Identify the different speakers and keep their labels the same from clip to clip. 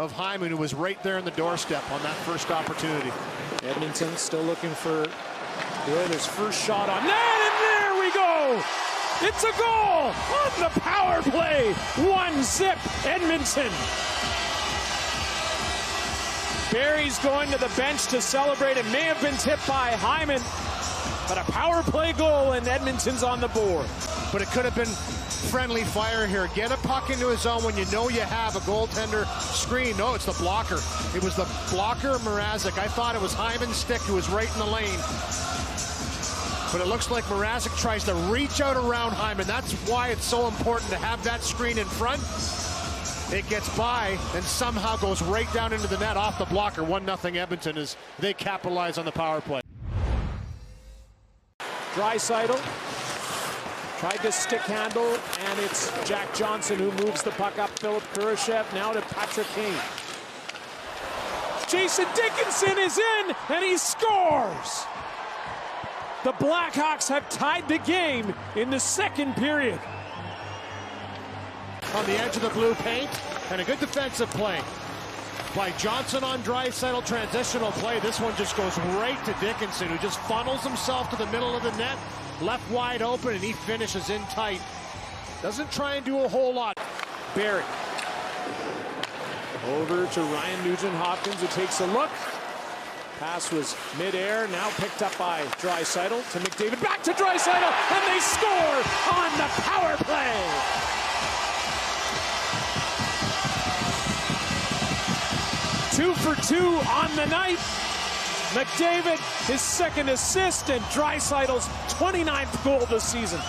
Speaker 1: of Hyman, who was right there on the doorstep on that first opportunity.
Speaker 2: Edmonton still looking for the Oilers' first shot on net, and there we go! It's a goal on the power play. 1-0 Edmonton. Barrie's going to the bench to celebrate. It may have been tipped by Hyman, but a power play goal and Edmonton's on the board.
Speaker 1: But it could have been friendly fire here. Get a puck into his zone when you know you have a goaltender screen. No, it's the blocker. It was the blocker, Mrazek. I thought it was Hyman's stick who was right in the lane. But it looks like Mrazek tries to reach out around Hyman. That's why it's so important to have that screen in front. It gets by and somehow goes right down into the net off the blocker. 1-0 Edmonton as they capitalize on the power play.
Speaker 2: Draisaitl tried to stick handle, and it's Jack Johnson who moves the puck up. Philip Kurashev now to Patrick Kane. Jason Dickinson is in, and he scores! The Blackhawks have tied the game in the second period.
Speaker 1: On the edge of the blue paint, and a good defensive play by Johnson on Draisaitl. Transitional play. This one just goes right to Dickinson, who just funnels himself to the middle of the net, left wide open, and he finishes in tight. Doesn't try and do a whole lot.
Speaker 2: Barrie over to Ryan Nugent-Hopkins, who takes a look. Pass was midair, now picked up by Draisaitl to McDavid. Back to Draisaitl, and they score on the power play. Two for two on the night. McDavid, his second assist, and Draisaitl's 29th goal this season.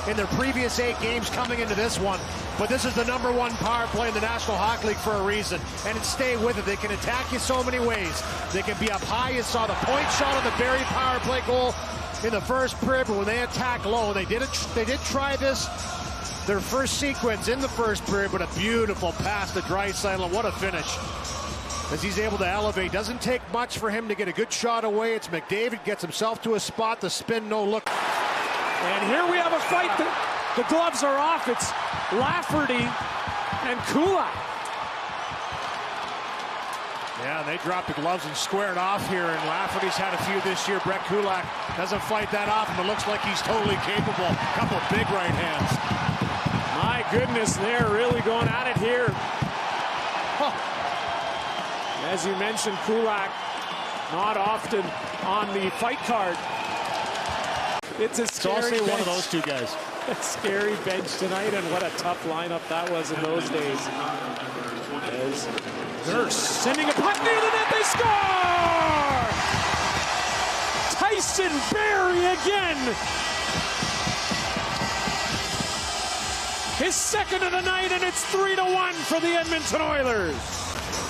Speaker 1: In their previous 8 games coming into this one. But this is the #1 power play in the National Hockey League for a reason. And stay with it. They can attack you so many ways. They can be up high. You saw the point shot on the Barrie power play goal in the first period. But when they attack low, they did try this, their first sequence in the first period. But a beautiful pass to Draisaitl. What a finish. As he's able to elevate. Doesn't take much for him to get a good shot away. It's McDavid, gets himself to a spot, the spin, no look.
Speaker 2: And here we have a fight. The gloves are off. It's Lafferty and Kulak.
Speaker 1: Yeah, they dropped the gloves and squared off here, and Lafferty's had a few this year. Brett Kulak doesn't fight that often, but looks like he's totally capable. A couple of big right hands.
Speaker 2: My goodness, they're really going at it here. As you mentioned, Kulak not often on the fight card. It's a scary bench.
Speaker 1: One of those two guys.
Speaker 2: A scary bench tonight, and what a tough lineup that was in those days. As Nurse sending a puck near the net, they score! Tyson Barrie again. His second of the night, and it's 3-1 for the Edmonton Oilers.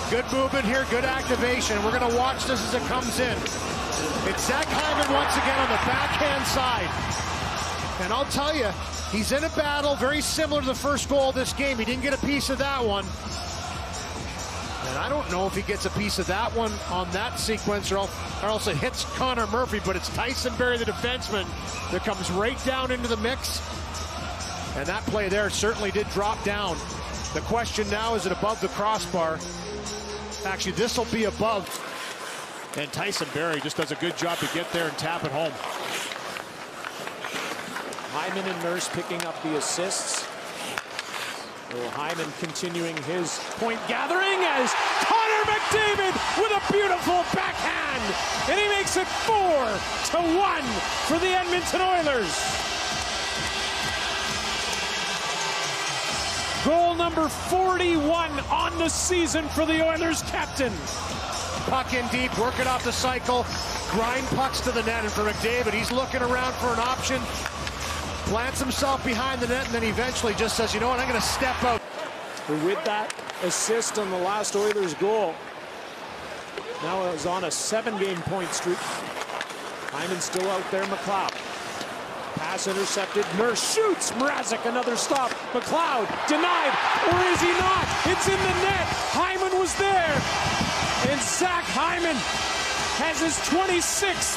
Speaker 1: Good movement here, good activation. We're going to watch this as it comes in. It's Zach Hyman once again on the backhand side. And I'll tell you, he's in a battle very similar to the first goal of this game. He didn't get a piece of that one. And I don't know if he gets a piece of that one on that sequence, or else it hits Connor Murphy, but it's Tyson Barrie, the defenseman, that comes right down into the mix. And that play there certainly did drop down. The question now, is it above the crossbar? Actually, this will be above. And Tyson Barrie just does a good job to get there and tap it home.
Speaker 2: Hyman and Nurse picking up the assists. Well, Hyman continuing his point gathering as Connor McDavid with a beautiful backhand. And he makes it 4-1 for the Edmonton Oilers. Goal number 41 on the season for the Oilers captain.
Speaker 1: Puck in deep, work it off the cycle, grind pucks to the net, and for McDavid, he's looking around for an option, plants himself behind the net, and then eventually just says, you know what, I'm going to step out.
Speaker 2: With that assist on the last Oilers goal, now is on a 7-game point streak. Hyman still out there, McLeod. Pass intercepted, Nurse shoots, Mrazek another stop, McLeod denied, or is he not? It's in the net, Hyman was there, and Zach Hyman has his 26th.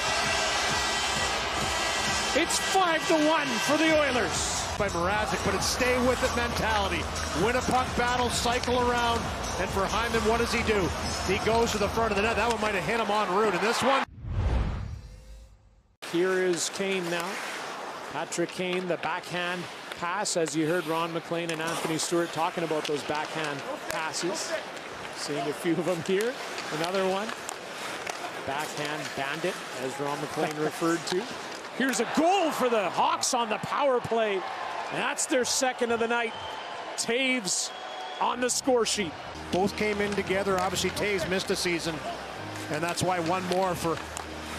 Speaker 2: It's 5-1 for the Oilers.
Speaker 1: by Mrazek, but it's stay with it mentality. Win a puck battle, cycle around, and for Hyman, what does he do? He goes to the front of the net. That one might have hit him en route, and this one.
Speaker 2: Here is Kane now. Patrick Kane, the backhand pass, as you heard Ron McLean and Anthony Stewart talking about those backhand passes. Seeing a few of them here. Another one. Backhand bandit, as Ron McLean referred to. Here's a goal for the Hawks on the power play. And that's their second of the night. Taves on the score sheet.
Speaker 1: Both came in together. Obviously, Taves missed a season, and that's why one more for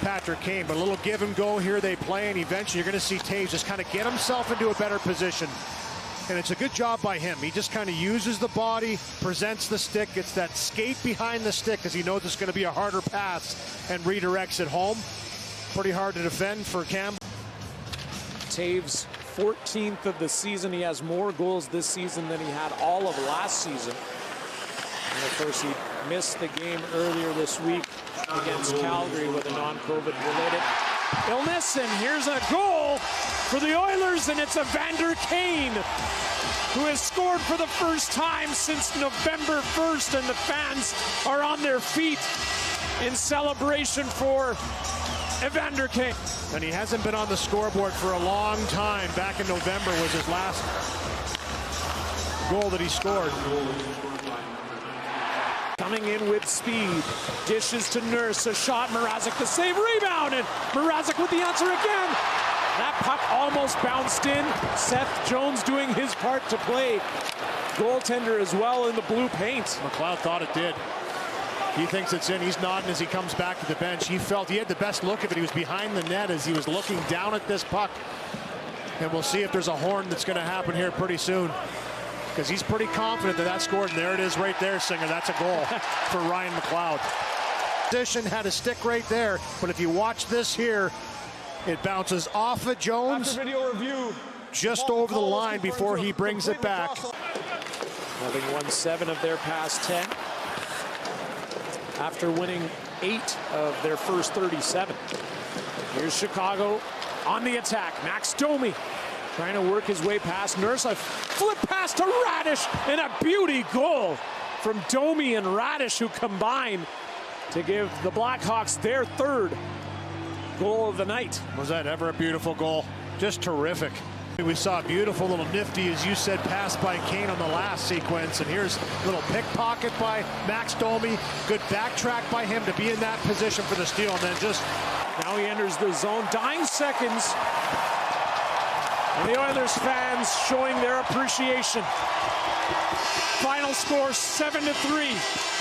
Speaker 1: Patrick Kane. But a little give and go here they play, and eventually you're going to see Taves just kind of get himself into a better position. And it's a good job by him. He just kind of uses the body, presents the stick, gets that skate behind the stick because he knows it's going to be a harder pass, and redirects it home. Pretty hard to defend for Campbell.
Speaker 2: Taves, 14th of the season. He has more goals this season than he had all of last season. And of course, he missed the game earlier this week against Calgary with a non-COVID related illness. And here's a goal for the Oilers, and it's Evander Kane, who has scored for the first time since November 1st, and the fans are on their feet in celebration for Evander Kane.
Speaker 1: And he hasn't been on the scoreboard for a long time. Back in November was his last goal that he scored.
Speaker 2: Coming in with speed, dishes to Nurse, a shot, Mrazek the save, rebound, and Mrazek with the answer again. That puck almost bounced in. Seth Jones doing his part to play goaltender as well in the blue paint.
Speaker 1: McLeod thought it did. He thinks it's in. He's nodding as he comes back to the bench. He felt he had the best look of it. He was behind the net as he was looking down at this puck. And we'll see if there's a horn that's going to happen here pretty soon, because he's pretty confident that that scored. And there it is right there, Singer. That's a goal for Ryan McLeod. Position had a stick right there, but if you watch this here, it bounces off of Jones.
Speaker 3: After video review,
Speaker 1: just over the line before he brings it back.
Speaker 2: Having won 7 of their past 10. After winning 8 of their first 37. Here's Chicago on the attack. Max Domi trying to work his way past Nurse. A flip pass to Radish, and a beauty goal from Domi and Radish, who combine to give the Blackhawks their 3rd goal of the night.
Speaker 1: Was that ever a beautiful goal? Just terrific. We saw a beautiful little nifty, as you said, pass by Kane on the last sequence. And here's a little pickpocket by Max Domi. Good backtrack by him to be in that position for the steal. And then just...
Speaker 2: Now he enters the zone. Dying seconds. And the Oilers fans showing their appreciation. Final score 7-3.